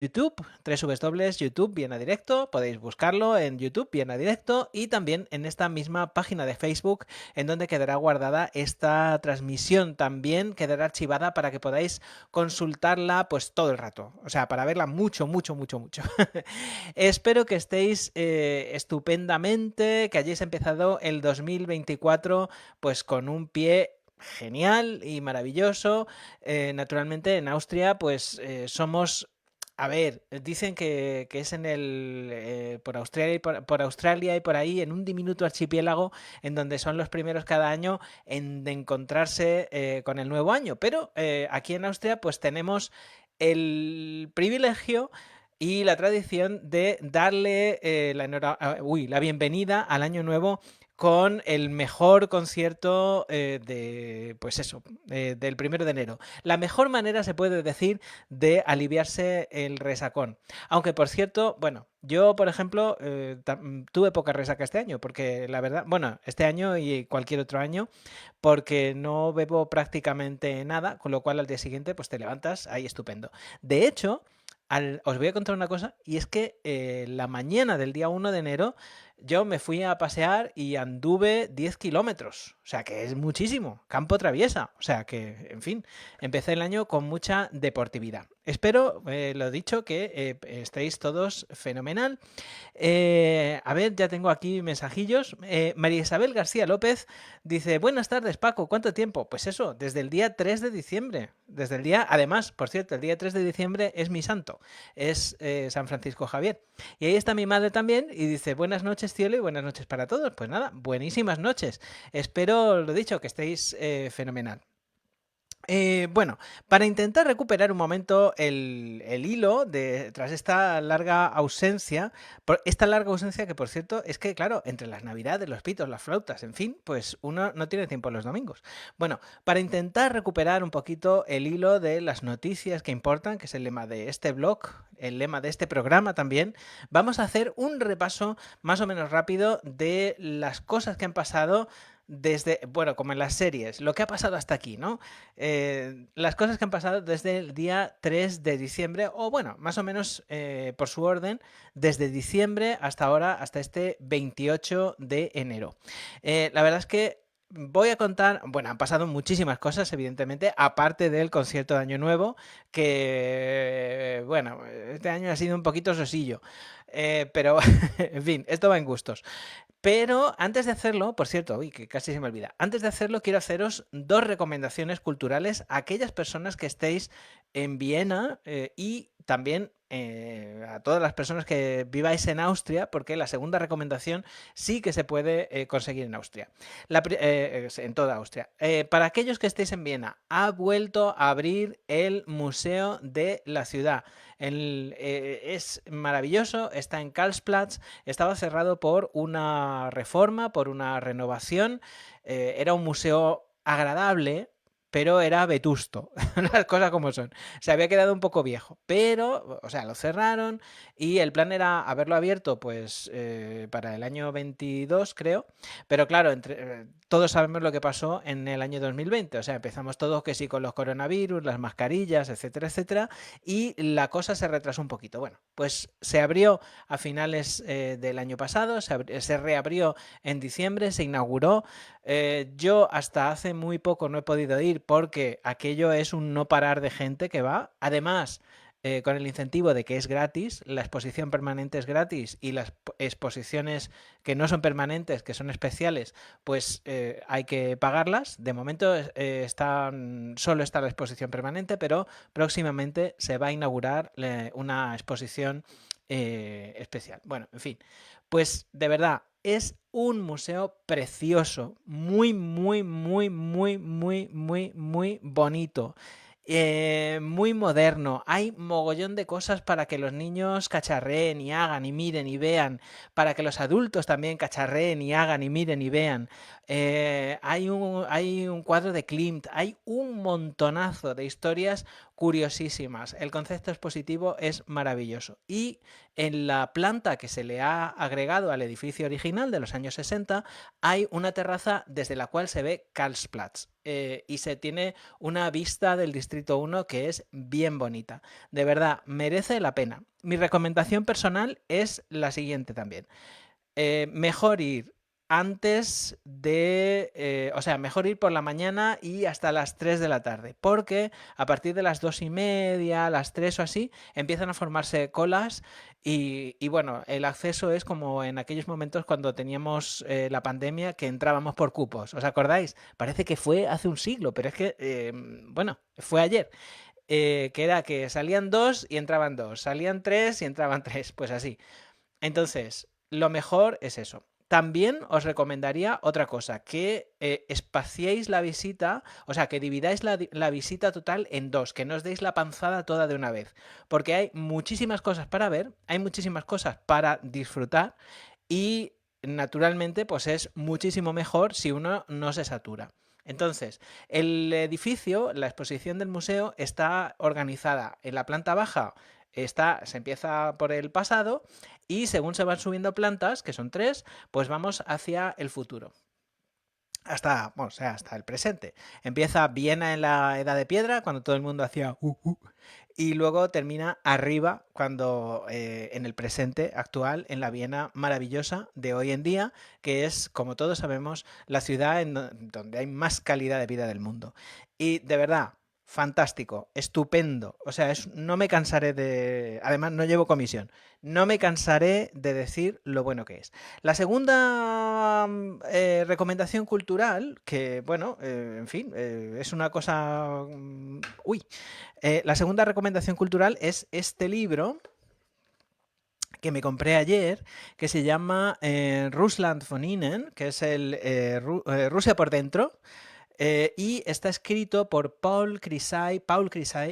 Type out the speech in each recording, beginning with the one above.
YouTube, www.youtube Viena Directo, podéis buscarlo en YouTube Viena Directo y también en esta misma página de Facebook en donde quedará guardada esta transmisión, también quedará archivada para que podáis consultarla pues todo el rato, o sea, para verla mucho, mucho, mucho, mucho. Espero que estéis estupendamente, que hayáis empezado el 2024 pues con un pie genial y maravilloso. Naturalmente en Austria pues somos, a ver, dicen que es en por Australia por Australia y por ahí, en un diminuto archipiélago en donde son los primeros cada año en de encontrarse con el nuevo año. Pero aquí en Austria pues tenemos el privilegio y la tradición de darle la bienvenida al año nuevo con el mejor concierto pues eso, del 1 de enero. La mejor manera, se puede decir, de aliviarse el resacón. Aunque, por cierto, bueno, yo, por ejemplo, tuve poca resaca este año, porque la verdad, bueno, este año y cualquier otro año, porque no bebo prácticamente nada, con lo cual al día siguiente pues te levantas ahí estupendo. De hecho, os voy a contar una cosa, y es que la mañana del día 1 de enero yo me fui a pasear y anduve 10 kilómetros, o sea que es muchísimo, campo traviesa, o sea que, en fin, empecé el año con mucha deportividad. Espero, lo dicho, que estéis todos fenomenal. A ver, ya tengo aquí mensajillos. María Isabel García López dice: buenas tardes, Paco, ¿cuánto tiempo? Pues eso, desde el día 3 de diciembre. Desde el día, además, por cierto, el día 3 de diciembre es mi santo, es San Francisco Javier. Y ahí está mi madre también y dice: buenas noches, cielo, y buenas noches para todos. Pues nada, buenísimas noches. Espero, lo dicho, que estéis fenomenal. Bueno, para intentar recuperar un momento el hilo tras esta larga ausencia, que por cierto es que, claro, entre las navidades, los pitos, las flautas, en fin, pues uno no tiene tiempo los domingos. Bueno, para intentar recuperar un poquito el hilo de las noticias que importan, que es el lema de este blog, el lema de este programa también, vamos a hacer un repaso más o menos rápido de las cosas que han pasado desde, bueno, como en las series, lo que ha pasado hasta aquí, ¿no? Las cosas que han pasado desde el día 3 de diciembre, o bueno, más o menos por su orden, desde diciembre hasta ahora, hasta este 28 de enero. La verdad es que voy a contar, bueno, han pasado muchísimas cosas, evidentemente, aparte del concierto de Año Nuevo, que, bueno, este año ha sido un poquito sosillo. Pero, en fin, esto va en gustos. Pero antes de hacerlo, por cierto, uy, que casi se me olvida, antes de hacerlo quiero haceros dos recomendaciones culturales a aquellas personas que estéis en Viena y también a todas las personas que viváis en Austria, porque la segunda recomendación sí que se puede conseguir en Austria, en toda Austria. Para aquellos que estéis en Viena, ha vuelto a abrir el Museo de la Ciudad. Es maravilloso, está en Karlsplatz, estaba cerrado por una reforma, por una renovación. Era un museo agradable, pero era vetusto, las cosas como son. Se había quedado un poco viejo, pero, o sea, lo cerraron y el plan era haberlo abierto pues para el año 22, creo, pero claro, todos sabemos lo que pasó en el año 2020, o sea, empezamos todos que sí con los coronavirus, las mascarillas, etcétera, etcétera, y la cosa se retrasó un poquito. Bueno, pues se abrió a finales del año pasado, se reabrió en diciembre, se inauguró. Yo hasta hace muy poco no he podido ir porque aquello es un no parar de gente que va. Además, con el incentivo de que es gratis, la exposición permanente es gratis y las exposiciones que no son permanentes, que son especiales, pues hay que pagarlas. De momento solo está la exposición permanente, pero próximamente se va a inaugurar una exposición especial. Bueno, en fin, pues de verdad es un museo precioso, muy, muy, muy, muy, muy, muy, muy bonito. Muy moderno, hay mogollón de cosas para que los niños cacharreen y hagan y miren y vean, para que los adultos también cacharreen y hagan y miren y vean. Hay un cuadro de Klimt, hay un montonazo de historias curiosísimas. El concepto expositivo es maravilloso. Y en la planta que se le ha agregado al edificio original de los años 60 hay una terraza desde la cual se ve Karlsplatz. Y se tiene una vista del Distrito 1 que es bien bonita. De verdad, merece la pena. Mi recomendación personal es la siguiente también. Mejor ir antes de, o sea, mejor ir por la mañana y hasta las 3 de la tarde, porque a partir de las 2:30, las 3 o así, empiezan a formarse colas y bueno, el acceso es como en aquellos momentos cuando teníamos la pandemia que entrábamos por cupos, ¿os acordáis? Parece que fue hace un siglo, pero es que, bueno, fue ayer. Que era que salían dos y entraban dos, salían tres y entraban tres, pues así. Entonces, lo mejor es eso. También os recomendaría otra cosa, que espaciéis la visita, o sea, que dividáis la visita total en dos, que no os deis la panzada toda de una vez, porque hay muchísimas cosas para ver, hay muchísimas cosas para disfrutar y naturalmente pues es muchísimo mejor si uno no se satura. Entonces, el edificio, la exposición del museo está organizada en la planta baja. Se empieza por el pasado y según se van subiendo plantas, que son 3, pues vamos hacia el futuro. Hasta, bueno, o sea, hasta el presente. Empieza Viena en la Edad de Piedra, cuando todo el mundo hacía y luego termina arriba, cuando en el presente actual, en la Viena maravillosa de hoy en día, que es, como todos sabemos, la ciudad donde hay más calidad de vida del mundo. Y de verdad, fantástico, estupendo. O sea, no me cansaré de... Además, no llevo comisión. No me cansaré de decir lo bueno que es. La segunda recomendación cultural, que bueno, en fin, es una cosa... Uy. La segunda recomendación cultural es este libro que me compré ayer, que se llama Russland von innen, que es Rusia por dentro, y está escrito por Paul Crisay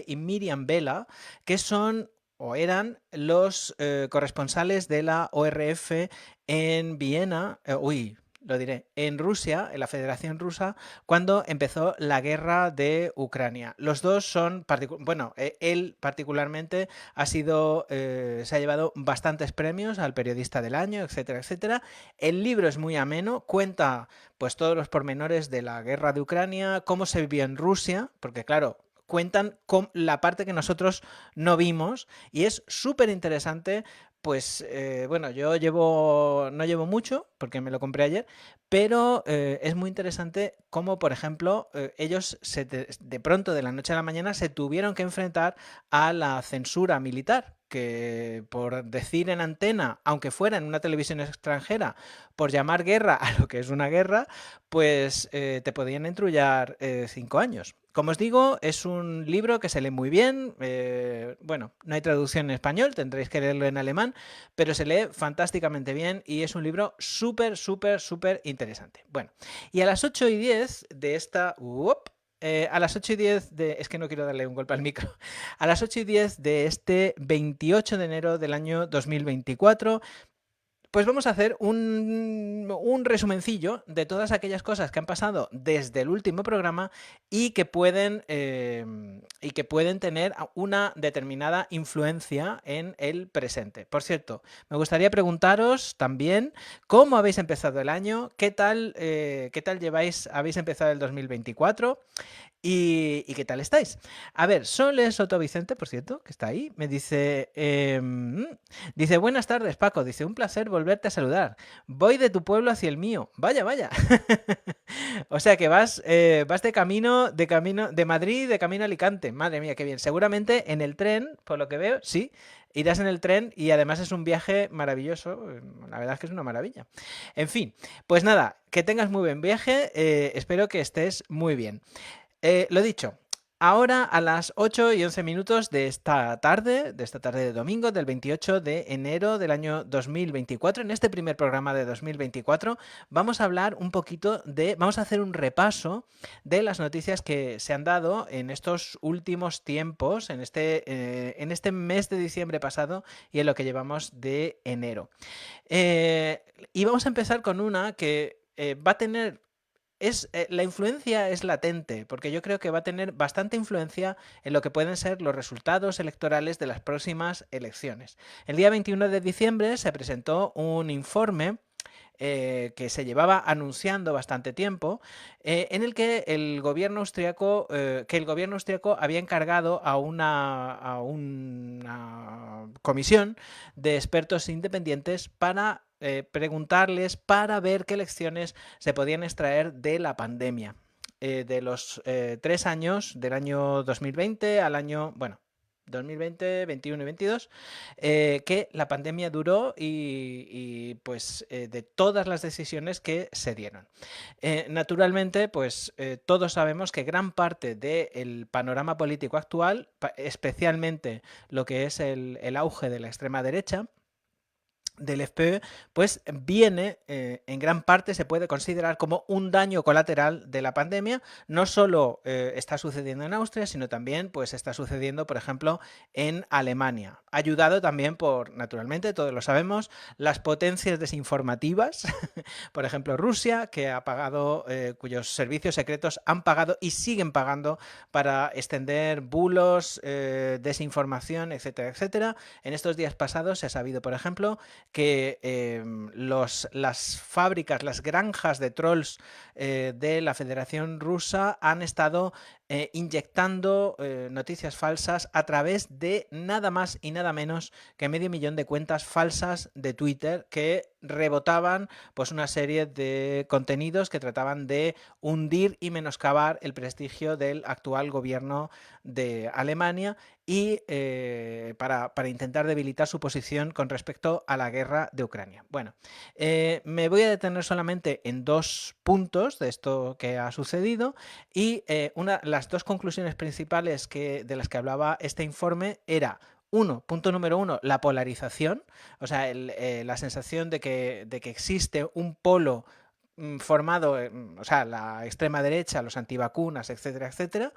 y Miriam Vela, que son o eran los corresponsales de la ORF en Viena, lo diré, en Rusia, en la Federación Rusa, cuando empezó la guerra de Ucrania. Los dos son, bueno, él particularmente se ha llevado bastantes premios al periodista del año, etcétera, etcétera. El libro es muy ameno, cuenta pues todos los pormenores de la guerra de Ucrania, cómo se vivió en Rusia, porque claro, cuentan con la parte que nosotros no vimos y es súper interesante. Pues bueno, no llevo mucho porque me lo compré ayer, pero es muy interesante cómo, por ejemplo, ellos de pronto, de la noche a la mañana, se tuvieron que enfrentar a la censura militar, que por decir en antena, aunque fuera en una televisión extranjera, por llamar guerra a lo que es una guerra, pues te podían entrullar 5 años. Como os digo, es un libro que se lee muy bien. Bueno, no hay traducción en español, tendréis que leerlo en alemán, pero se lee fantásticamente bien y es un libro súper, súper, súper interesante. Bueno, y a las 8:10 de esta... a las 8:10 de... Es que no quiero darle un golpe al micro. A las 8:10 de este 28 de enero del año 2024... Pues vamos a hacer un resumencillo de todas aquellas cosas que han pasado desde el último programa y que pueden tener una determinada influencia en el presente. Por cierto, me gustaría preguntaros también cómo habéis empezado el año, qué tal habéis empezado el 2024. ¿Y qué tal estáis? A ver, Soles Soto Vicente, por cierto, que está ahí, me dice, dice, buenas tardes, Paco, dice, un placer volverte a saludar. Voy de tu pueblo hacia el mío. Vaya, vaya. O sea que vas de camino de Madrid, de camino a Alicante. Madre mía, qué bien. Seguramente en el tren, por lo que veo, sí, irás en el tren y además es un viaje maravilloso. La verdad es que es una maravilla. En fin, pues nada, que tengas muy buen viaje. Espero que estés muy bien. Lo dicho, ahora a las 8:11 de esta tarde de domingo, del 28 de enero del año 2024, en este primer programa de 2024, vamos a hablar vamos a hacer un repaso de las noticias que se han dado en estos últimos tiempos, en este mes de diciembre pasado y en lo que llevamos de enero. Y vamos a empezar con una que va a tener la influencia es latente, porque yo creo que va a tener bastante influencia en lo que pueden ser los resultados electorales de las próximas elecciones. El día 21 de diciembre se presentó un informe que se llevaba anunciando bastante tiempo, en el que el gobierno austriaco, había encargado a una comisión de expertos independientes para preguntarles, para ver qué lecciones se podían extraer de la pandemia. De los 3 años, del año 2020 al año, bueno, 2020, 21 y 22, que la pandemia duró pues de todas las decisiones que se dieron. Naturalmente, pues todos sabemos que gran parte del panorama político actual, especialmente lo que es el auge de la extrema derecha, del FPÖ, pues viene, en gran parte se puede considerar como un daño colateral de la pandemia. No solo está sucediendo en Austria, sino también pues está sucediendo, por ejemplo, en Alemania. Ayudado también por, naturalmente, todos lo sabemos, las potencias desinformativas, por ejemplo, Rusia, que ha pagado, cuyos servicios secretos han pagado y siguen pagando para extender bulos, desinformación, etcétera, etcétera. En estos días pasados se ha sabido, por ejemplo, que las fábricas, las granjas de trolls de la Federación Rusa han estado inyectando noticias falsas a través de nada más y nada menos que 500.000 de cuentas falsas de Twitter que rebotaban pues una serie de contenidos que trataban de hundir y menoscabar el prestigio del actual gobierno de Alemania y para intentar debilitar su posición con respecto a la guerra de Ucrania. Bueno, me voy a detener solamente en 2 puntos de esto que ha sucedido y las 2 conclusiones principales de las que hablaba este informe era: punto número 1, la polarización, o sea, la sensación de que existe un polo formado, o sea, la extrema derecha, los antivacunas, etcétera, etcétera,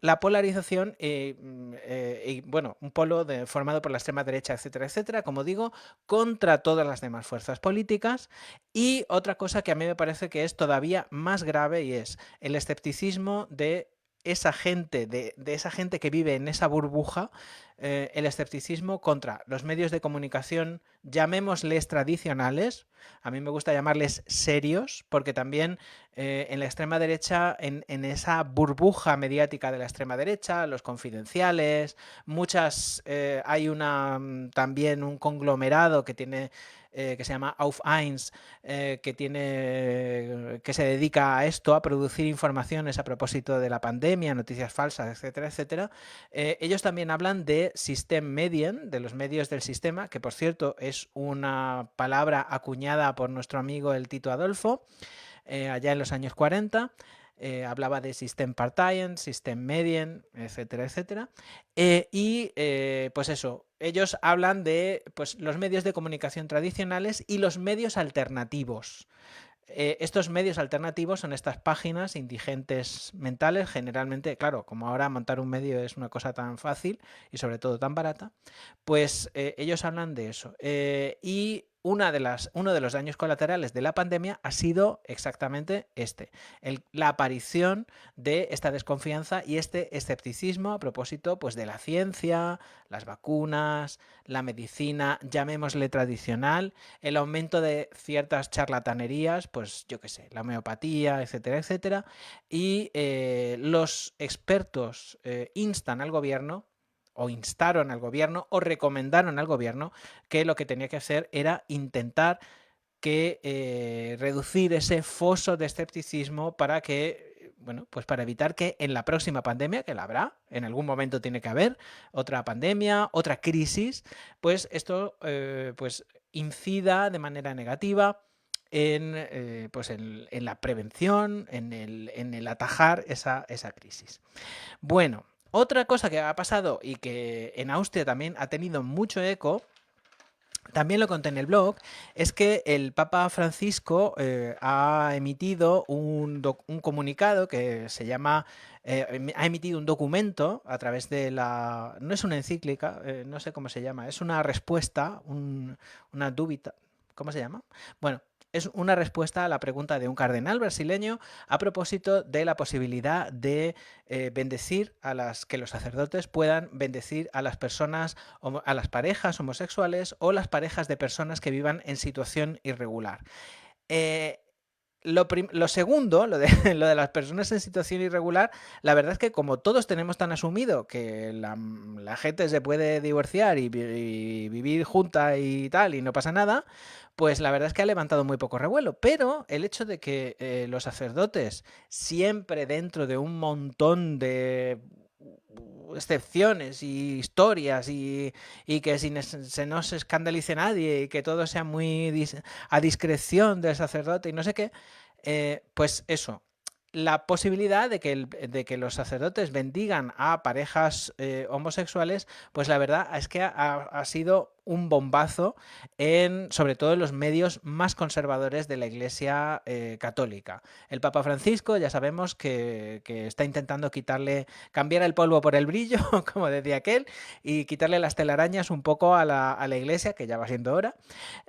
la polarización y, bueno, un polo formado por la extrema derecha, etcétera, etcétera, como digo, contra todas las demás fuerzas políticas. Y otra cosa que a mí me parece que es todavía más grave y es el escepticismo de esa gente, de esa gente que vive en esa burbuja, el escepticismo contra los medios de comunicación, llamémosles tradicionales. A mí me gusta llamarles serios, porque también en la extrema derecha, en esa burbuja mediática de la extrema derecha, los confidenciales, hay también un conglomerado que tiene que se llama Auf Eins, que se dedica a esto, a producir informaciones a propósito de la pandemia, noticias falsas, etcétera, etcétera. Ellos también hablan de Systemmedien, de los medios del sistema, que por cierto es una palabra acuñada por nuestro amigo el Tito Adolfo, allá en los años 40. Hablaba de Systemparteien, Systemmedien, etcétera, etcétera. Pues eso, ellos hablan de pues, los medios de comunicación tradicionales y los medios alternativos. Estos medios alternativos son estas páginas indigentes mentales, generalmente, claro, como ahora montar un medio es una cosa tan fácil y sobre todo tan barata, pues ellos hablan de eso. Y uno de los daños colaterales de la pandemia ha sido exactamente la aparición de esta desconfianza y este escepticismo a propósito pues, de la ciencia, las vacunas, la medicina, llamémosle tradicional, el aumento de ciertas charlatanerías, pues yo qué sé, la homeopatía, etcétera, etcétera, y los expertos instan al gobierno o instaron al gobierno o recomendaron al gobierno que lo que tenía que hacer era intentar reducir ese foso de escepticismo para pues para evitar que en la próxima pandemia, que la habrá, en algún momento tiene que haber otra pandemia, otra crisis, pues esto pues incida de manera negativa en la prevención, en el atajar esa crisis. Bueno, otra cosa que ha pasado y que en Austria también ha tenido mucho eco, también lo conté en el blog, es que el Papa Francisco ha emitido un comunicado que se llama, ha emitido un documento a través de no es una encíclica, no sé cómo se llama, es una respuesta, una dúbita, ¿cómo se llama? Bueno, es una respuesta a la pregunta de un cardenal brasileño a propósito de la posibilidad de bendecir que los sacerdotes puedan bendecir a las personas, a las parejas homosexuales o las parejas de personas que vivan en situación irregular. Eh, lo segundo, lo de, lo de las personas en situación irregular, la verdad es que como todos tenemos tan asumido que la gente se puede divorciar y vivir junta y tal, y no pasa nada, pues la verdad es que ha levantado muy poco revuelo. Pero el hecho de que los sacerdotes, siempre dentro de un montón de excepciones y historias y que se no se escandalice nadie y que todo sea muy a discreción del sacerdote y no sé qué, pues eso, la posibilidad de que los sacerdotes bendigan a parejas homosexuales, pues la verdad es que ha sido un bombazo sobre todo en los medios más conservadores de la Iglesia católica. El Papa Francisco ya sabemos que está intentando cambiar el polvo por el brillo, como decía aquel, y quitarle las telarañas un poco a la Iglesia, que ya va siendo hora.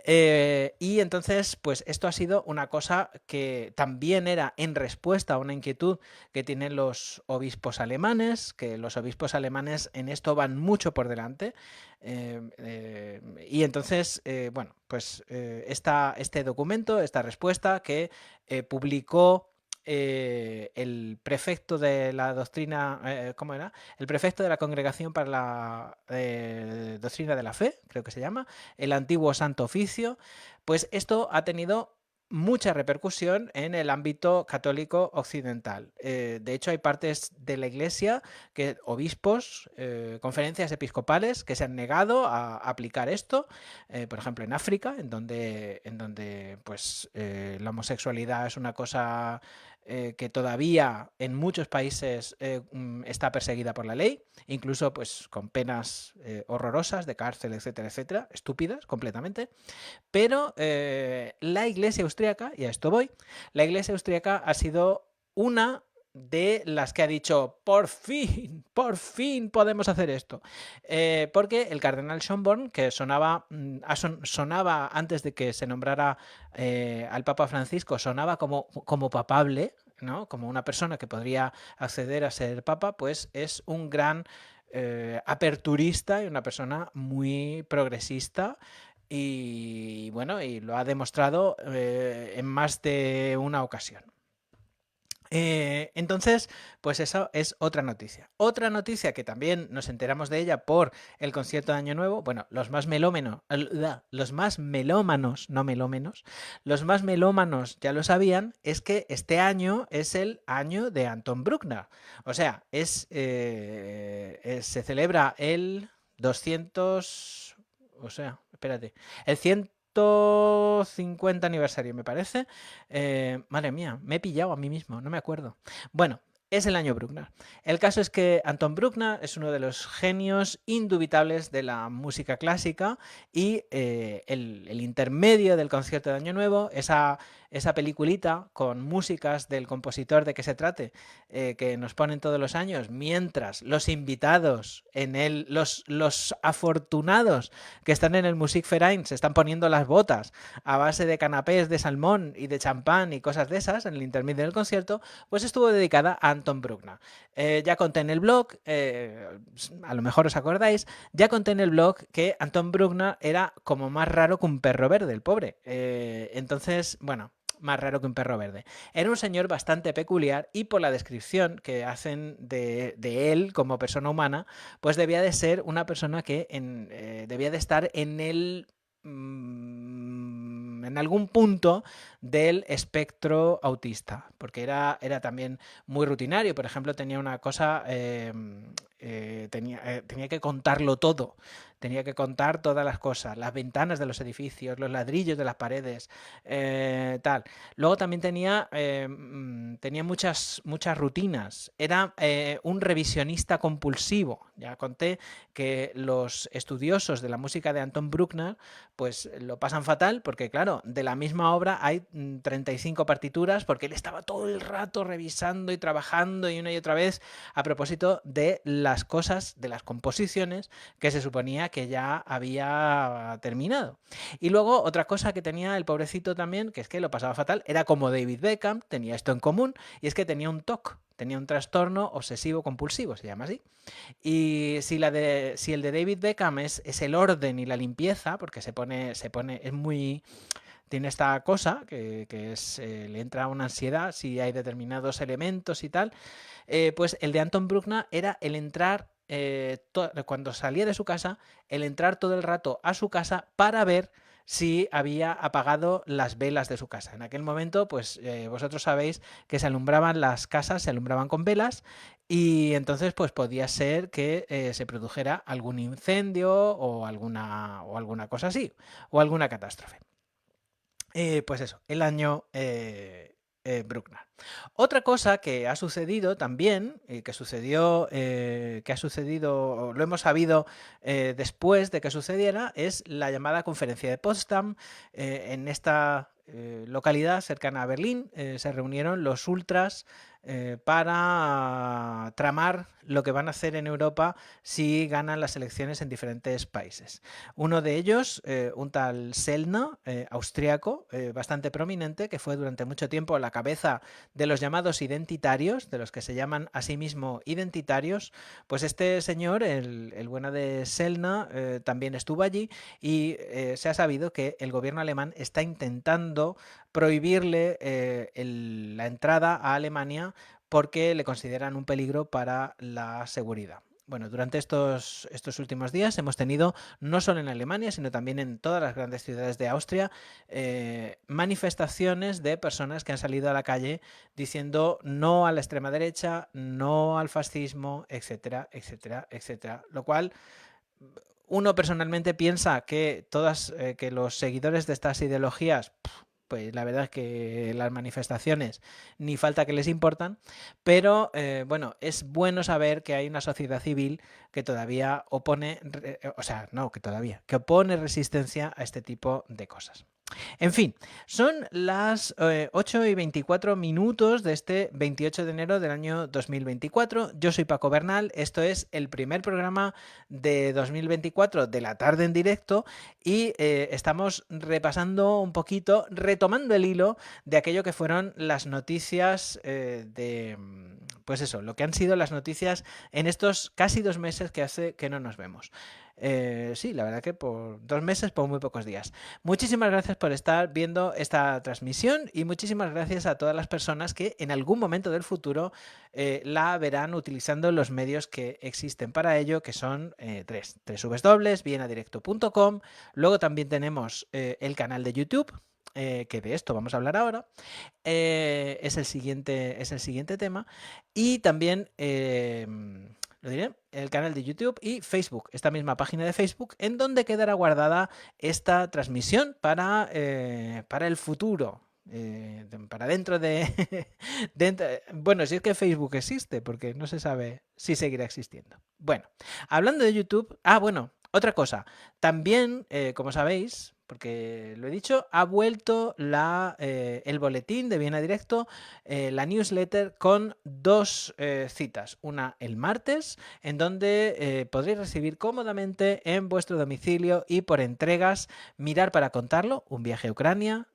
Y entonces, pues esto ha sido una cosa que también era en respuesta a una inquietud que tienen los obispos alemanes, que los obispos alemanes en esto van mucho por delante. Y entonces, bueno, pues este documento, esta respuesta que publicó el prefecto de la doctrina, ¿cómo era? El prefecto de la Congregación para la Doctrina de la Fe, creo que se llama, el antiguo Santo Oficio, pues esto ha tenido mucha repercusión en el ámbito católico occidental. De hecho, hay partes de la Iglesia, obispos, conferencias episcopales, que se han negado a aplicar esto, por ejemplo, en África, en donde pues, la homosexualidad es una cosa que todavía en muchos países está perseguida por la ley, incluso pues con penas horrorosas de cárcel, etcétera, etcétera, estúpidas completamente. Pero la Iglesia austríaca, y a esto voy, la Iglesia austríaca ha sido una de las que ha dicho por fin podemos hacer esto. Porque el cardenal Schönborn, que sonaba antes de que se nombrara al Papa Francisco, sonaba como papable, ¿no? Como una persona que podría acceder a ser papa, pues es un gran aperturista y una persona muy progresista. Y bueno, y lo ha demostrado en más de una ocasión. Entonces, pues eso es otra noticia. Otra noticia que también nos enteramos de ella por el concierto de Año Nuevo. Bueno, los más melómanos, no melómenos, los más melómanos ya lo sabían, es que este año es el año de Anton Bruckner. O sea, se celebra el 200... O sea, espérate, el 150 aniversario, me parece. Madre mía, me he pillado a mí mismo, no me acuerdo. Bueno, es el año Bruckner. El caso es que Anton Bruckner es uno de los genios indubitables de la música clásica y el intermedio del concierto de Año Nuevo, esa peliculita con músicas del compositor de que se trate, que nos ponen todos los años, mientras los invitados, los afortunados que están en el Musikverein se están poniendo las botas a base de canapés de salmón y de champán y cosas de esas en el intermedio del concierto, pues estuvo dedicada a Anton Bruckner. Ya conté en el blog, a lo mejor os acordáis, ya conté en el blog que Anton Bruckner era como más raro que un perro verde, el pobre. Entonces, bueno, más raro que un perro verde. Era un señor bastante peculiar y por la descripción que hacen de él como persona humana, pues debía de ser una persona que debía de estar en algún punto del espectro autista, porque era también muy rutinario. Por ejemplo, tenía una cosa, tenía que contarlo todo. Tenía que contar todas las cosas, las ventanas de los edificios, los ladrillos de las paredes, tal. Luego también tenía muchas rutinas. Era un revisionista compulsivo. Ya conté que los estudiosos de la música de Anton Bruckner pues lo pasan fatal porque, claro, de la misma obra hay 35 partituras porque él estaba todo el rato revisando y trabajando y una y otra vez a propósito de la las cosas, de las composiciones que se suponía que ya había terminado. Y luego otra cosa que tenía el pobrecito también, que es que lo pasaba fatal, era como David Beckham, tenía esto en común, y es que tenía un TOC, tenía un trastorno obsesivo compulsivo, se llama así. Y si el de David Beckham es el orden y la limpieza, porque es muy, tiene esta cosa que es, le entra una ansiedad si hay determinados elementos y tal, pues el de Anton Bruckner era el entrar, cuando salía de su casa, el entrar todo el rato a su casa para ver si había apagado las velas de su casa. En aquel momento, pues vosotros sabéis que se alumbraban las casas, se alumbraban con velas y entonces pues podía ser que se produjera algún incendio o alguna cosa así, o alguna catástrofe. Pues eso, el año Bruckner. Otra cosa que ha sucedido también, que ha sucedido, lo hemos sabido después de que sucediera, es la llamada conferencia de Potsdam. En esta localidad cercana a Berlín se reunieron los ultras para tramar lo que van a hacer en Europa si ganan las elecciones en diferentes países. Uno de ellos, un tal Sellner, austriaco, bastante prominente, que fue durante mucho tiempo la cabeza de los llamados identitarios, de los que se llaman a sí mismo identitarios, pues este señor, el bueno de Sellner, también estuvo allí y se ha sabido que el gobierno alemán está intentando prohibirle la entrada a Alemania porque le consideran un peligro para la seguridad. Bueno, durante estos últimos días hemos tenido, no solo en Alemania, sino también en todas las grandes ciudades de Austria, manifestaciones de personas que han salido a la calle diciendo no a la extrema derecha, no al fascismo, etcétera, etcétera, etcétera. Lo cual uno personalmente piensa que que los seguidores de estas ideologías, pues la verdad es que las manifestaciones ni falta que les importan, pero bueno, es bueno saber que hay una sociedad civil que todavía opone, que opone resistencia a este tipo de cosas. En fin, son las 8 y 24 minutos de este 28 de enero del año 2024. Yo soy Paco Bernal, esto es el primer programa de 2024 de la tarde en directo y estamos repasando un poquito, retomando el hilo de aquello que fueron las noticias pues eso, lo que han sido las noticias en estos casi 2 meses que hace que no nos vemos. Sí, la verdad que por 2 meses, por muy pocos días. Muchísimas gracias por estar viendo esta transmisión y muchísimas gracias a todas las personas que en algún momento del futuro la verán utilizando los medios que existen para ello, que son tres: www.vienadirecto.com. Luego también tenemos el canal de YouTube, que de esto vamos a hablar ahora. Es el siguiente tema. Y también lo diré, el canal de YouTube y Facebook, esta misma página de Facebook, en donde quedará guardada esta transmisión para el futuro. Para dentro de, bueno, si es que Facebook existe, porque no se sabe si seguirá existiendo. Bueno, hablando de YouTube, bueno, otra cosa, también, como sabéis, porque lo he dicho, ha vuelto el boletín de Viena Directo, la newsletter, con dos citas. Una el martes, en donde podréis recibir cómodamente en vuestro domicilio y por entregas Mirar para contarlo, un viaje a Ucrania,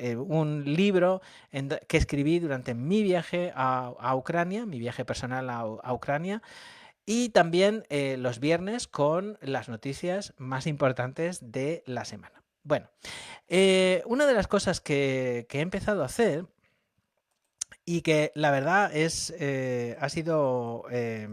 un libro que escribí durante mi viaje a Ucrania, mi viaje personal a Ucrania. Y también los viernes con las noticias más importantes de la semana. Bueno, una de las cosas que he empezado a hacer y que la verdad me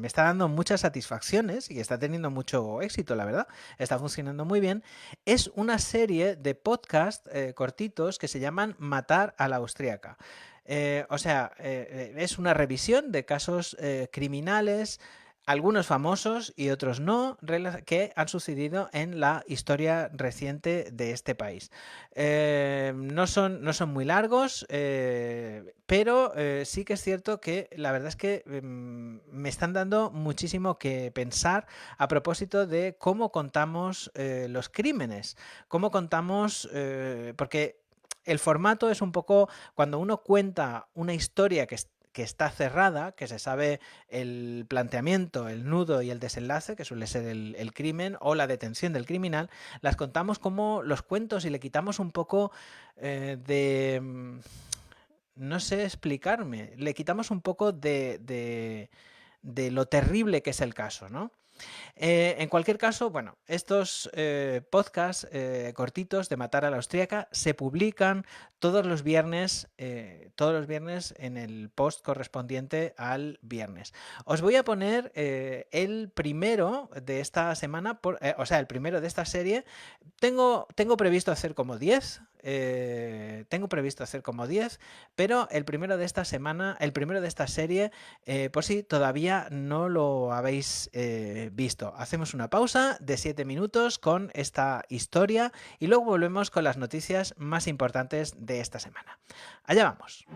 está dando muchas satisfacciones y está teniendo mucho éxito, la verdad, está funcionando muy bien, es una serie de podcast cortitos que se llaman Matar a la Austriaca. Es una revisión de casos criminales, algunos famosos y otros no, que han sucedido en la historia reciente de este país. No son muy largos, pero sí que es cierto que la verdad es que me están dando muchísimo que pensar a propósito de cómo contamos los crímenes, cómo contamos, porque el formato es un poco cuando uno cuenta una historia que está cerrada, que se sabe el planteamiento, el nudo y el desenlace, que suele ser el crimen o la detención del criminal, las contamos como los cuentos y le quitamos un poco no sé explicarme, le quitamos un poco de lo terrible que es el caso, ¿no? En cualquier caso, bueno, estos podcasts cortitos de Matar a la Austríaca se publican todos los viernes en el post correspondiente al viernes. Os voy a poner el primero de esta semana, o sea, el primero de esta serie. Tengo previsto hacer como 10. Pero el primero de esta semana, el primero de esta serie, por si todavía no lo habéis visto. Hacemos una pausa de 7 minutos con esta historia y luego volvemos con las noticias más importantes de esta semana. Allá vamos.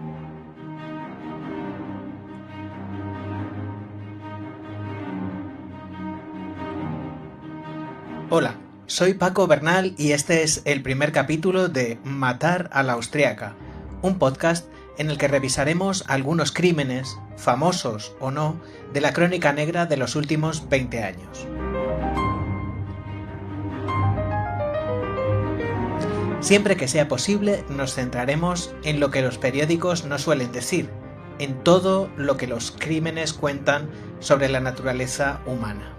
Hola, soy Paco Bernal y este es el primer capítulo de Matar a la Austríaca, un podcast en el que revisaremos algunos crímenes, famosos o no, de la crónica negra de los últimos 20 años. Siempre que sea posible, nos centraremos en lo que los periódicos no suelen decir, en todo lo que los crímenes cuentan sobre la naturaleza humana.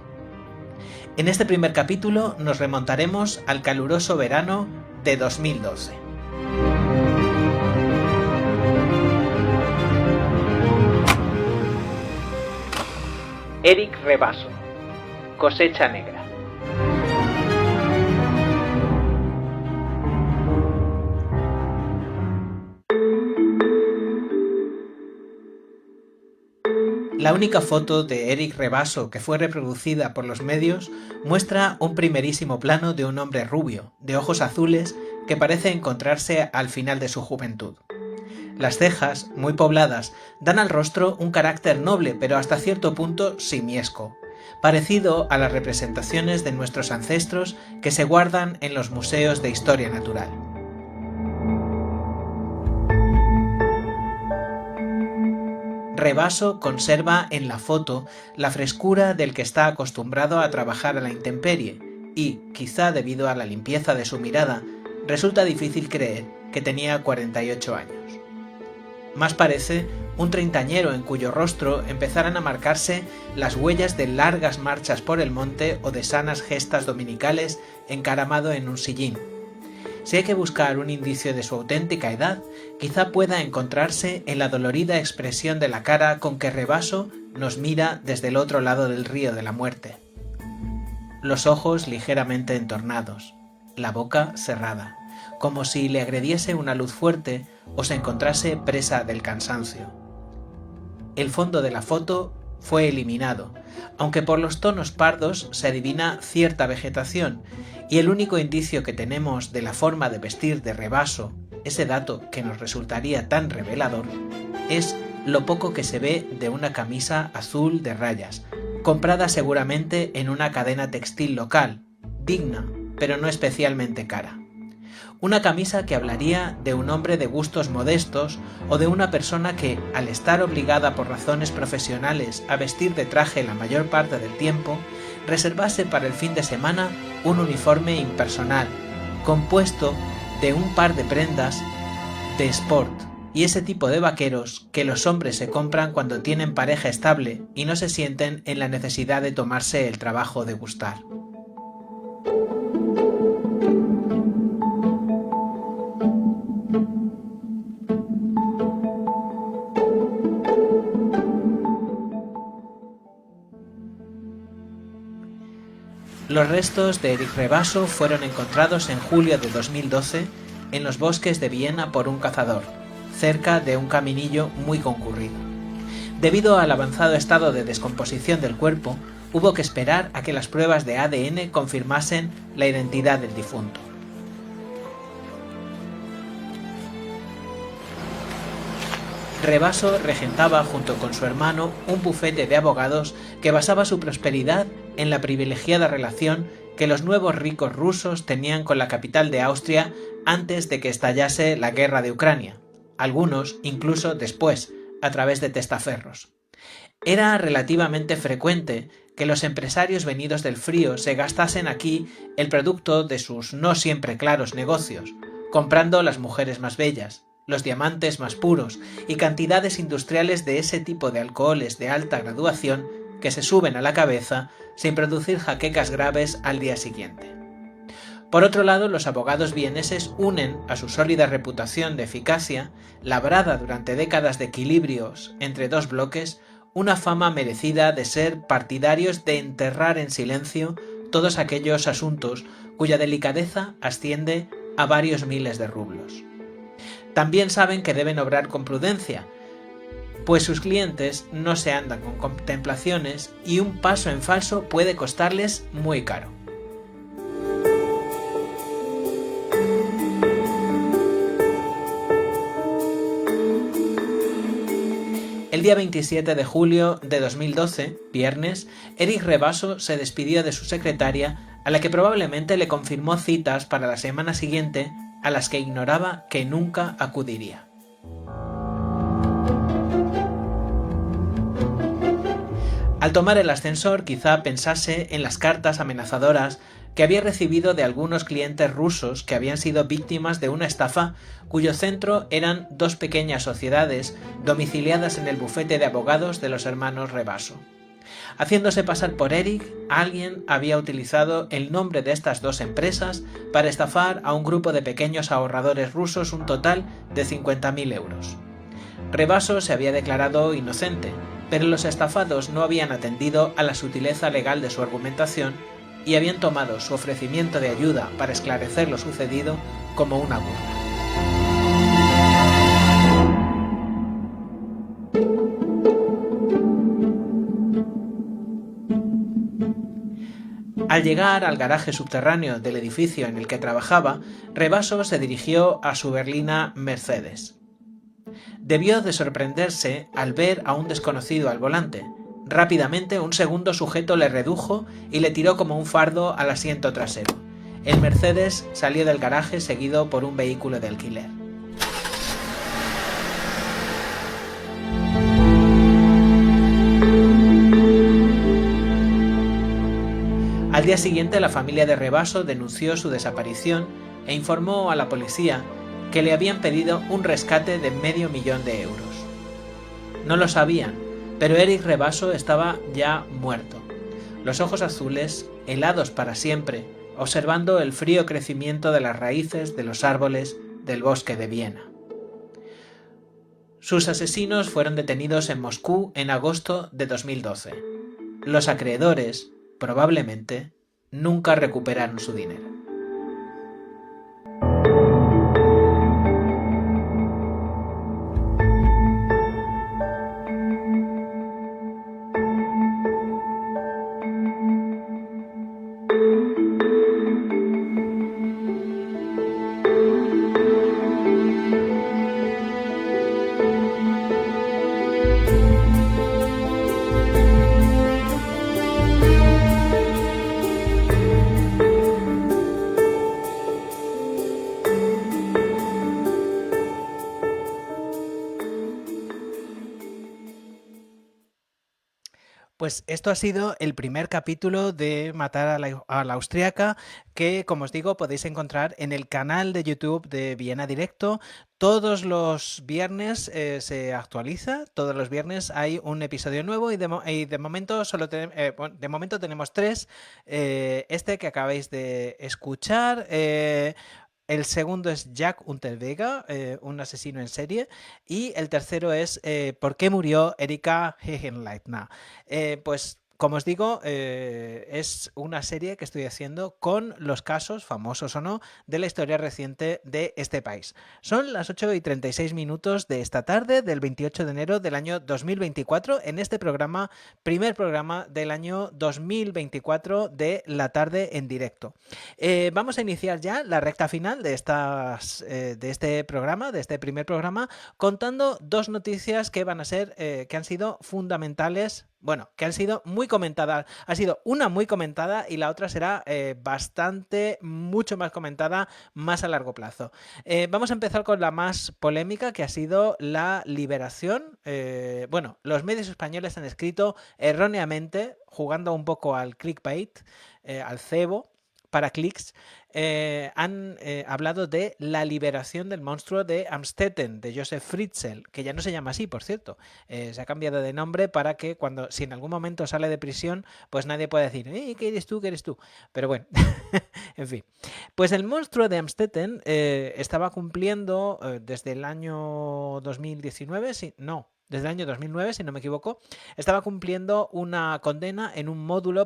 En este primer capítulo nos remontaremos al caluroso verano de 2012. Eric Rebasso, cosecha negra. La única foto de Eric Rebasso que fue reproducida por los medios muestra un primerísimo plano de un hombre rubio, de ojos azules, que parece encontrarse al final de su juventud. Las cejas, muy pobladas, dan al rostro un carácter noble, pero hasta cierto punto simiesco, parecido a las representaciones de nuestros ancestros que se guardan en los museos de historia natural. Rebasso conserva en la foto la frescura del que está acostumbrado a trabajar a la intemperie y, quizá debido a la limpieza de su mirada, resulta difícil creer que tenía 48 años. Más parece un treintañero en cuyo rostro empezaran a marcarse las huellas de largas marchas por el monte o de sanas gestas dominicales encaramado en un sillín. Si hay que buscar un indicio de su auténtica edad, quizá pueda encontrarse en la dolorida expresión de la cara con que Rebasso nos mira desde el otro lado del río de la muerte. Los ojos ligeramente entornados, la boca cerrada, como si le agrediese una luz fuerte o se encontrase presa del cansancio. El fondo de la foto fue eliminado, aunque por los tonos pardos se adivina cierta vegetación, y el único indicio que tenemos de la forma de vestir de Rebasso, ese dato que nos resultaría tan revelador, es lo poco que se ve de una camisa azul de rayas, comprada seguramente en una cadena textil local, digna, pero no especialmente cara. Una camisa que hablaría de un hombre de gustos modestos o de una persona que, al estar obligada por razones profesionales a vestir de traje la mayor parte del tiempo, reservase para el fin de semana un uniforme impersonal, compuesto de un par de prendas de sport y ese tipo de vaqueros que los hombres se compran cuando tienen pareja estable y no se sienten en la necesidad de tomarse el trabajo de gustar. Los restos de Eric Rebasso fueron encontrados en julio de 2012 en los bosques de Viena por un cazador, cerca de un caminillo muy concurrido. Debido al avanzado estado de descomposición del cuerpo, hubo que esperar a que las pruebas de ADN confirmasen la identidad del difunto. Rebasso regentaba junto con su hermano un bufete de abogados que basaba su prosperidad en la privilegiada relación que los nuevos ricos rusos tenían con la capital de Austria antes de que estallase la guerra de Ucrania, algunos incluso después, a través de testaferros. Era relativamente frecuente que los empresarios venidos del frío se gastasen aquí el producto de sus no siempre claros negocios, comprando las mujeres más bellas, los diamantes más puros y cantidades industriales de ese tipo de alcoholes de alta graduación que se suben a la cabeza sin producir jaquecas graves al día siguiente. Por otro lado, los abogados vieneses unen a su sólida reputación de eficacia, labrada durante décadas de equilibrios entre dos bloques, una fama merecida de ser partidarios de enterrar en silencio todos aquellos asuntos cuya delicadeza asciende a varios miles de rublos. También saben que deben obrar con prudencia, pues sus clientes no se andan con contemplaciones y un paso en falso puede costarles muy caro. El día 27 de julio de 2012, viernes, Eric Rebasso se despidió de su secretaria, a la que probablemente le confirmó citas para la semana siguiente, a las que ignoraba que nunca acudiría. Al tomar el ascensor, quizá pensase en las cartas amenazadoras que había recibido de algunos clientes rusos que habían sido víctimas de una estafa cuyo centro eran dos pequeñas sociedades domiciliadas en el bufete de abogados de los hermanos Rebasso. Haciéndose pasar por Eric, alguien había utilizado el nombre de estas dos empresas para estafar a un grupo de pequeños ahorradores rusos un total de 50.000 euros. Rebasso se había declarado inocente, pero los estafados no habían atendido a la sutileza legal de su argumentación y habían tomado su ofrecimiento de ayuda para esclarecer lo sucedido como una burla. Al llegar al garaje subterráneo del edificio en el que trabajaba, Rebasso se dirigió a su berlina Mercedes. Debió de sorprenderse al ver a un desconocido al volante. Rápidamente un segundo sujeto le redujo y le tiró como un fardo al asiento trasero. El Mercedes salió del garaje seguido por un vehículo de alquiler. Al día siguiente, la familia de Rebasso denunció su desaparición e informó a la policía que le habían pedido un rescate de $500.000 de euros. No lo sabían, pero Eric Rebasso estaba ya muerto, los ojos azules, helados para siempre, observando el frío crecimiento de las raíces de los árboles del bosque de Viena. Sus asesinos fueron detenidos en Moscú en agosto de 2012. Los acreedores, probablemente, nunca recuperaron su dinero. Pues esto ha sido el primer capítulo de Matar a la Austriaca, que, como os digo, podéis encontrar en el canal de YouTube de Viena Directo. Todos los viernes se actualiza, todos los viernes hay un episodio nuevo y de momento de momento tenemos 3. Este que acabáis de escuchar. El segundo es Jack Unterweger, un asesino en serie. Y el tercero es ¿Por qué murió Erika Hegenleitner? Pues como os digo, es una serie que estoy haciendo con los casos, famosos o no, de la historia reciente de este país. Son las 8:36 de esta tarde del 28 de enero del año 2024 en este programa, primer programa del año 2024 de la tarde en directo. Vamos a iniciar ya la recta final de este programa, de este primer programa, contando dos noticias que van a ser, que han sido fundamentales. bueno, que han sido muy comentadas. Ha sido una muy comentada y la otra será mucho más comentada, más a largo plazo. Vamos a empezar con la más polémica, que ha sido la liberación. Bueno, los medios españoles han escrito erróneamente, jugando un poco al clickbait, al cebo, para clics, han hablado de la liberación del monstruo de Amstetten, de Josef Fritzl, que ya no se llama así, por cierto. Se ha cambiado de nombre para que si en algún momento sale de prisión, pues nadie pueda decir, ¿qué eres tú? ¿Qué eres tú? Pero bueno, en fin. Pues el monstruo de Amstetten estaba cumpliendo desde el año 2019, desde el año 2009, si no me equivoco, estaba cumpliendo una condena en un módulo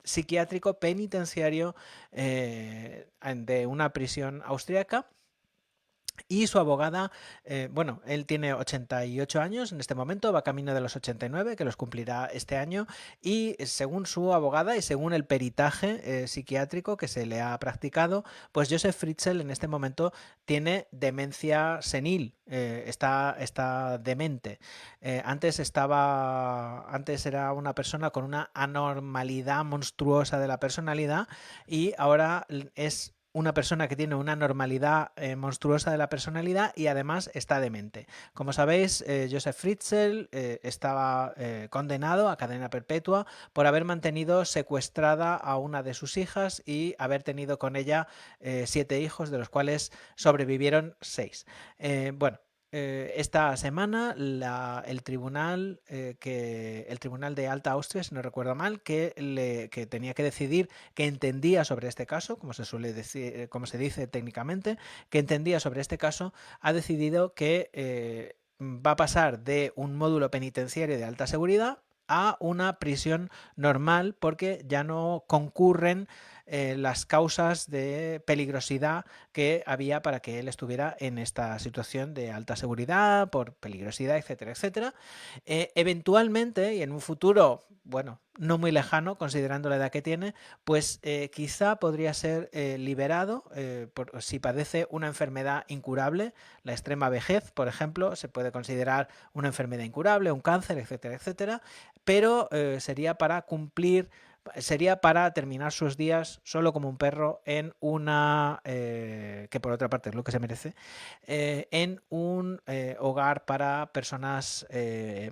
psiquiátrico penitenciario de una prisión austriaca. Y su abogada, bueno, él tiene 88 años en este momento, va camino de los 89, que los cumplirá este año, y según su abogada y según el peritaje psiquiátrico que se le ha practicado, pues Josef Fritzl en este momento tiene demencia senil, está demente. Antes era una persona con una anormalidad monstruosa de la personalidad y ahora es una persona que tiene una normalidad monstruosa de la personalidad y además está demente. Como sabéis, Josef Fritzl estaba condenado a cadena perpetua por haber mantenido secuestrada a una de sus hijas y haber tenido con ella 7 hijos, de los cuales sobrevivieron 6. Bueno, esta semana el tribunal de Alta Austria, si no recuerdo mal, que tenía que decidir, que entendía sobre este caso, como se suele decir, como se dice técnicamente, que entendía sobre este caso, ha decidido que va a pasar de un módulo penitenciario de alta seguridad a una prisión normal, porque ya no concurren las causas de peligrosidad que había para que él estuviera en esta situación de alta seguridad, por peligrosidad, etcétera, etcétera. Eventualmente, y en un futuro, bueno, no muy lejano, considerando la edad que tiene, pues quizá podría ser liberado si padece una enfermedad incurable. La extrema vejez, por ejemplo, se puede considerar una enfermedad incurable, un cáncer, etcétera, etcétera, pero sería para terminar sus días solo como un perro en una, que por otra parte es lo que se merece, en un hogar para personas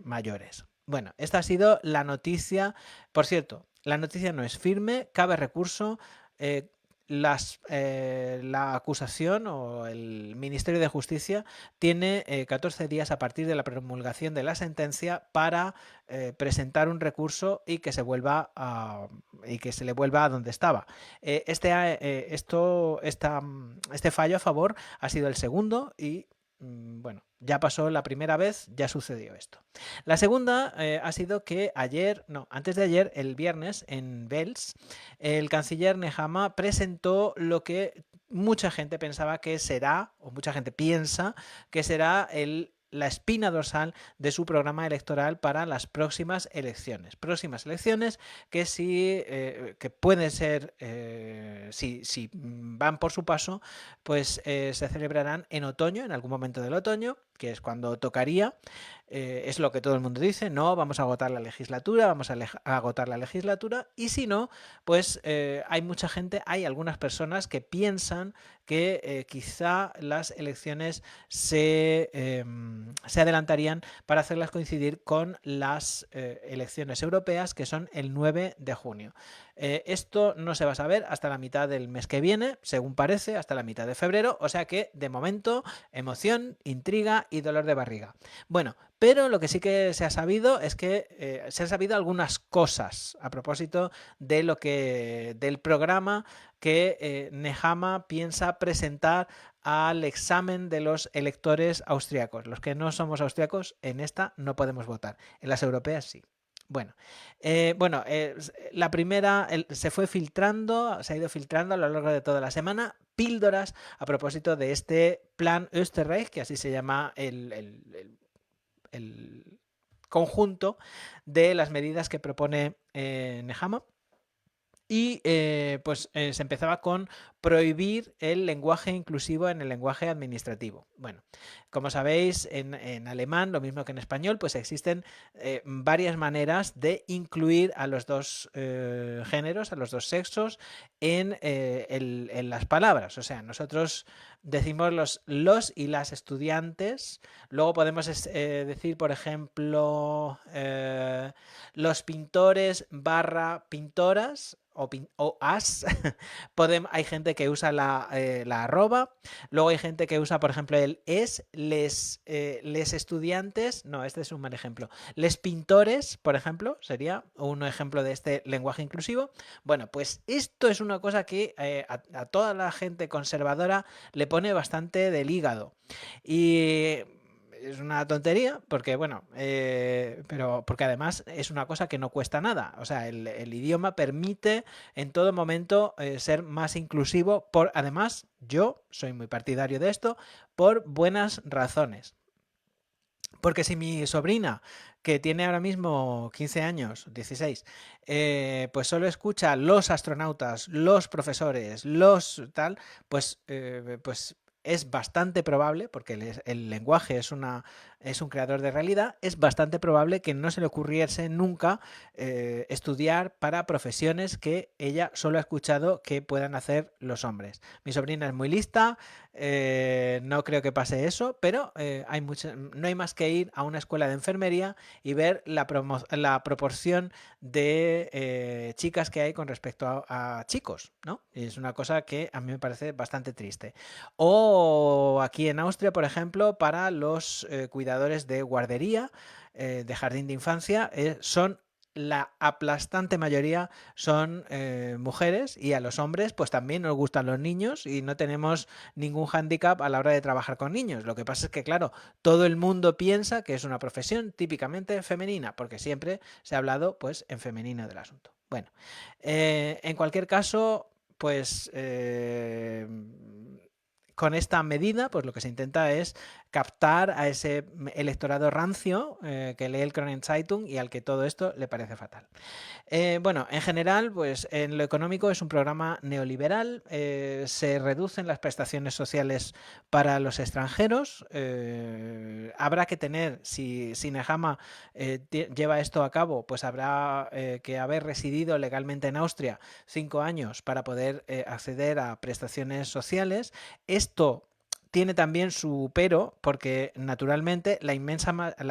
mayores. Bueno, esta ha sido la noticia. Por cierto, la noticia no es firme, cabe recurso. Eh, la acusación o el Ministerio de Justicia tiene 14 días a partir de la promulgación de la sentencia para presentar un recurso y que se le vuelva a donde estaba. Este fallo a favor ha sido el segundo y bueno, ya pasó la primera vez, ya sucedió esto. La segunda ha sido que antes de ayer, el viernes, en Wels, el canciller Nehammer presentó lo que mucha gente pensaba que será, o mucha gente piensa que será la espina dorsal de su programa electoral para las próximas elecciones. Próximas elecciones que que pueden ser, si van por su paso, pues se celebrarán en otoño, en algún momento del otoño, que es cuando tocaría. Es lo que todo el mundo dice, no, vamos a agotar la legislatura, y si no, pues hay algunas personas que piensan que quizá las elecciones se adelantarían para hacerlas coincidir con las elecciones europeas, que son el 9 de junio. Esto no se va a saber hasta la mitad del mes que viene, según parece, hasta la mitad de febrero, o sea que de momento emoción, intriga y dolor de barriga. Bueno, pero lo que sí que se ha sabido es que se han sabido algunas cosas a propósito del programa que Nehammer piensa presentar al examen de los electores austriacos. Los que no somos austriacos, en esta no podemos votar, en las europeas sí. Bueno, la primera se ha ido filtrando a lo largo de toda la semana píldoras a propósito de este plan Österreich, que así se llama el conjunto de las medidas que propone Nehammer. Y se empezaba con prohibir el lenguaje inclusivo en el lenguaje administrativo. Bueno, como sabéis, en alemán, lo mismo que en español, pues existen varias maneras de incluir a los dos géneros, a los dos sexos, en las palabras. O sea, nosotros decimos los y las estudiantes. Luego podemos decir, por ejemplo, los pintores barra pintoras o as. Hay gente que usa la arroba. Luego hay gente que usa, por ejemplo, el es, les estudiantes. No, este es un mal ejemplo. Les pintores, por ejemplo, sería un ejemplo de este lenguaje inclusivo. Bueno, pues esto es una cosa que a toda la gente conservadora le pone bastante del hígado. Y es una tontería porque, bueno, pero porque además es una cosa que no cuesta nada. O sea, el idioma permite en todo momento ser más inclusivo. Además, yo soy muy partidario de esto por buenas razones. Porque si mi sobrina, que tiene ahora mismo 15 años, 16, pues solo escucha los astronautas, los profesores, los tal, pues es bastante probable, porque el lenguaje es un creador de realidad, es bastante probable que no se le ocurriese nunca estudiar para profesiones que ella solo ha escuchado que puedan hacer los hombres. Mi sobrina es muy lista, no creo que pase eso, pero no hay más que ir a una escuela de enfermería y ver la proporción de chicas que hay con respecto a chicos, ¿no? Y es una cosa que a mí me parece bastante triste. O aquí en Austria, por ejemplo, para los cuidadores de guardería, de jardín de infancia, son la aplastante mayoría son mujeres, y a los hombres pues también nos gustan los niños y no tenemos ningún hándicap a la hora de trabajar con niños. Lo que pasa es que, claro, todo el mundo piensa que es una profesión típicamente femenina, porque siempre se ha hablado pues en femenino del asunto. Bueno, en cualquier caso, pues con esta medida, pues lo que se intenta es captar a ese electorado rancio que lee el Kronenzeitung y al que todo esto le parece fatal. Bueno, en general, pues en lo económico es un programa neoliberal. Se reducen las prestaciones sociales para los extranjeros. Habrá que tener, si Nehama lleva esto a cabo, pues habrá que haber residido legalmente en Austria 5 años para poder acceder a prestaciones sociales. Esto tiene también su pero, porque naturalmente la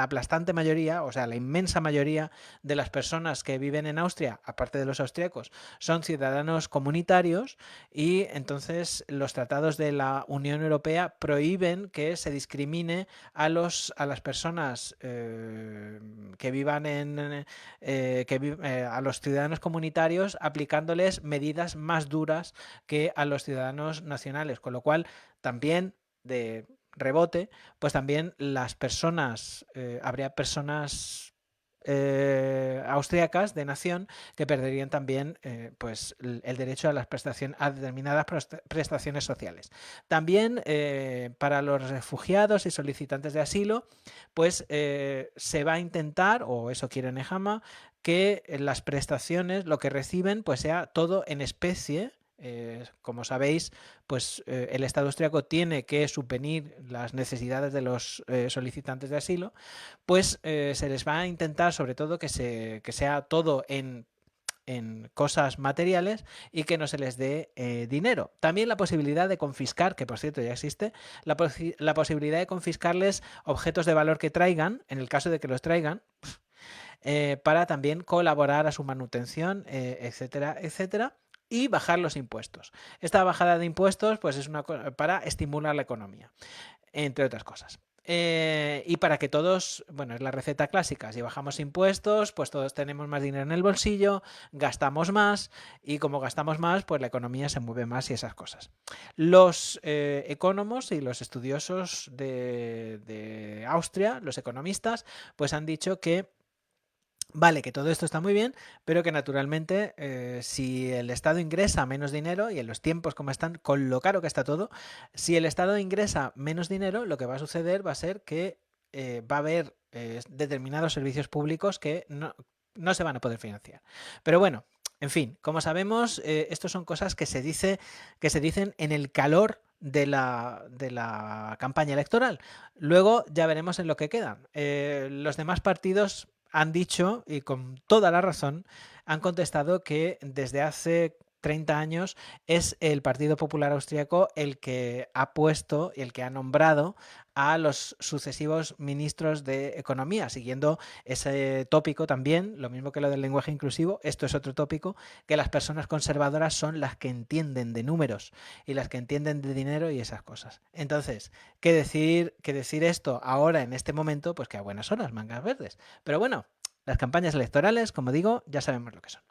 aplastante mayoría, o sea, la inmensa mayoría de las personas que viven en Austria, aparte de los austríacos, son ciudadanos comunitarios, y entonces los tratados de la Unión Europea prohíben que se discrimine a las personas que vivan a los ciudadanos comunitarios, aplicándoles medidas más duras que a los ciudadanos nacionales, con lo cual también de rebote, pues también habría personas austríacas de nación que perderían también pues el derecho a a determinadas prestaciones sociales. También para los refugiados y solicitantes de asilo, pues se va a intentar, o eso quiere Nehama, que las prestaciones, lo que reciben, pues sea todo en especie. Como sabéis, pues el Estado austríaco tiene que subvenir las necesidades de los solicitantes de asilo, pues se les va a intentar sobre todo que sea todo en cosas materiales y que no se les dé dinero. También la posibilidad de confiscar, que por cierto ya existe, la posibilidad de confiscarles objetos de valor que traigan, en el caso de que los traigan, para también colaborar a su manutención, etcétera, etcétera. Y bajar los impuestos. Esta bajada de impuestos pues es para estimular la economía, entre otras cosas. Y para que todos, bueno, es la receta clásica, si bajamos impuestos, pues todos tenemos más dinero en el bolsillo, gastamos más, y como gastamos más, pues la economía se mueve más y esas cosas. Los economos y los estudiosos de Austria, los economistas, pues han dicho que vale, que todo esto está muy bien, pero que naturalmente si el Estado ingresa menos dinero, y en los tiempos como están, con lo caro que está todo, si el Estado ingresa menos dinero, lo que va a suceder va a ser que va a haber determinados servicios públicos que no se van a poder financiar. Pero bueno, En fin, como sabemos, esto son cosas que se dicen en el calor de la campaña electoral. Luego ya veremos en lo que quedan. Los demás partidos han dicho, y con toda la razón, han contestado que desde hace 30 años es el Partido Popular Austriaco el que ha puesto y el que ha nombrado a los sucesivos ministros de Economía, siguiendo ese tópico también, lo mismo que lo del lenguaje inclusivo, esto es otro tópico, que las personas conservadoras son las que entienden de números y las que entienden de dinero y esas cosas. Entonces, que decir esto ahora en este momento, pues que a buenas horas, mangas verdes. Pero bueno, las campañas electorales, como digo, ya sabemos lo que son.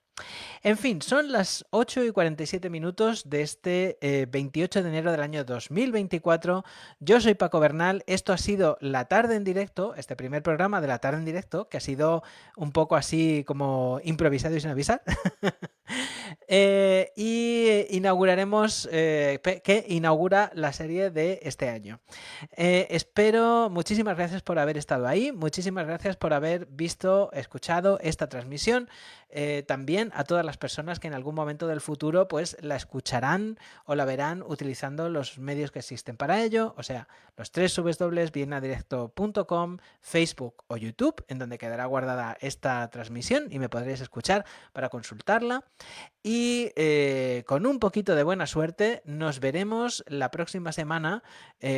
En fin, son las 8:47 de este 28 de enero del año 2024. Yo soy Paco Bernal. Esto ha sido La Tarde en Directo, este primer programa de La Tarde en Directo, que ha sido un poco así como improvisado y sin avisar. Y inauguraremos, que inaugura la serie de este año. Espero, muchísimas gracias por haber estado ahí, muchísimas gracias por haber visto, escuchado esta transmisión. También a todas las personas que en algún momento del futuro pues la escucharán o la verán utilizando los medios que existen para ello, o sea, los www.vienadirecto.com, Facebook o YouTube, en donde quedará guardada esta transmisión y me podréis escuchar para consultarla. Y con un poquito de buena suerte nos veremos la próxima semana,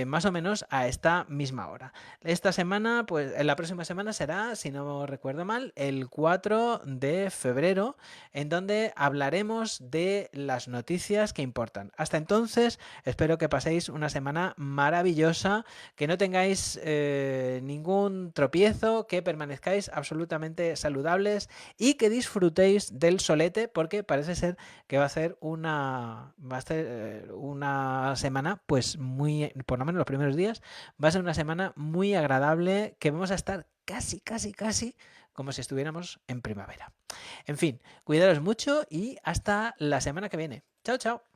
más o menos a esta misma hora. Esta semana, pues la próxima semana será, si no recuerdo mal, el 4 de febrero, en donde hablaremos de las noticias que importan. Hasta entonces, espero que paséis una semana maravillosa, que no tengáis ningún tropiezo, que permanezcáis absolutamente saludables y que disfrutéis del solete, porque parece ser que va a ser una semana, pues muy, por lo menos los primeros días, va a ser una semana muy agradable, que vamos a estar casi como si estuviéramos en primavera. En fin, cuidaros mucho y hasta la semana que viene. Chao, chao.